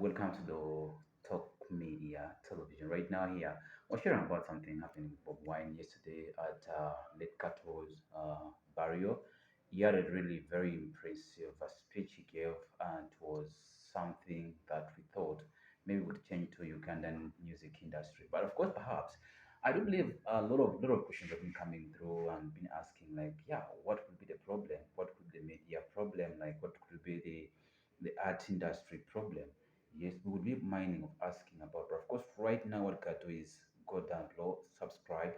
welcome to the Talk Media Television. Right now, here we're sharing about something happening in Bob Wine yesterday at Lake Cato's barrio. He had a really very impressive speech he gave, and it was something that we thought maybe would change to Ugandan music industry. But of course, perhaps I do believe a lot of questions have been coming through and been asking like, yeah, what could be the problem? What could be the media problem? Like, what could be the art industry problem? Yes, we would be minding of asking about. But of course, right now, what you can do is go down low, subscribe,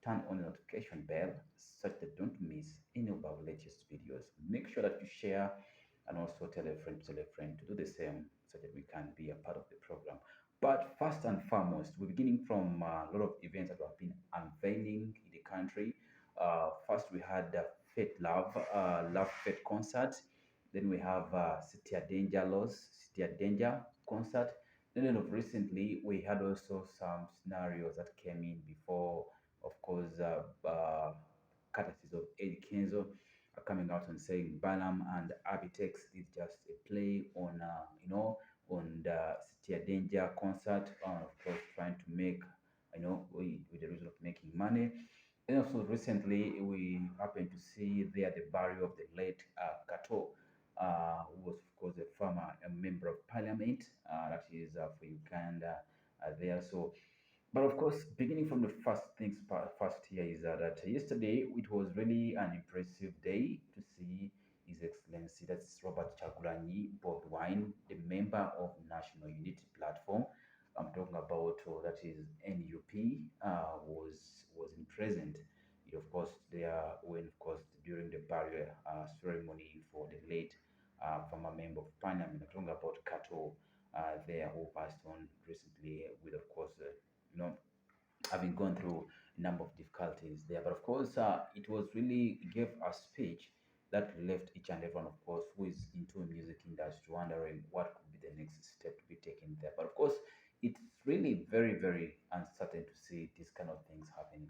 turn on the notification bell such that don't miss any of our latest videos. Make sure that you share and also tell a friend to do the same so that we can be a part of the program. But first and foremost, we're beginning from a lot of events that have been unveiling in the country. First, we had the Love Fate concert. Then we have City Danger concert. Then of recently, we had also some scenarios that came in before, of course, courtesies of Eddy Kenzo are coming out and saying Balaam and Abitex is just a play on, on the City Danger concert, of course, trying to make, with the reason of making money. And also recently, we happened to see there the burial of the late Kato, who was, of course, a member of parliament, that is for Uganda there. So, but of course, beginning from the first here is that yesterday it was really an impressive day to see His Excellency, that's Robert Chagulanyi Bob Wine, the member of National Unity Platform. I'm talking about that is NUP, was in present. Of course, there when of course during the burial ceremony for the late former member of parliament. I'm talking about Kato there who passed on recently with of course you know having gone through a number of difficulties there. But of course, it was really it gave a speech that left each and everyone, of course, who is into a music industry wondering what could be the next step to be taken there. But of course, it's really very, very uncertain to see these kind of things happening.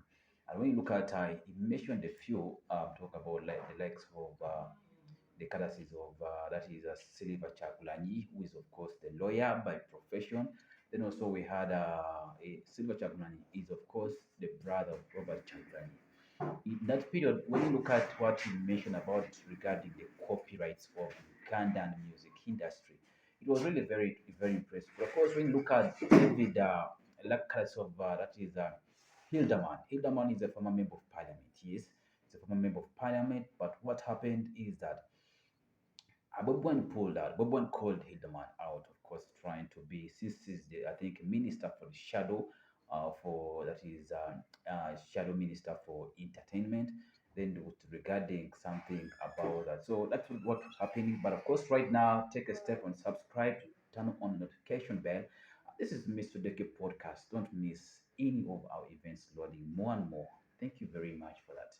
And when you look at, he mentioned a few, talk about like the likes of the courtesies of that is Silva Chagulanyi, who is of course the lawyer by profession. Then also we had Silva Chagulanyi is of course the brother of Robert Chagulanyi. In that period, when you look at what you mentioned about regarding the copyrights of Ugandan music industry, it was really very very impressive. But of course, when you look at David Lakas of that is Hilderman. Hilderman is a former member of parliament. Yes, he's a former member of parliament. But what happened is that Bobi pulled out. Bobi called Hildeman out, of course, trying to be, since he's the, I think, minister for the shadow, for that is shadow minister for entertainment. Then regarding something about that. So that's what's happening. But of course, right now, take a step and subscribe, turn on notification bell. This is Mr. Deke podcast. Don't miss any of our events loading more and more. Thank you very much for that.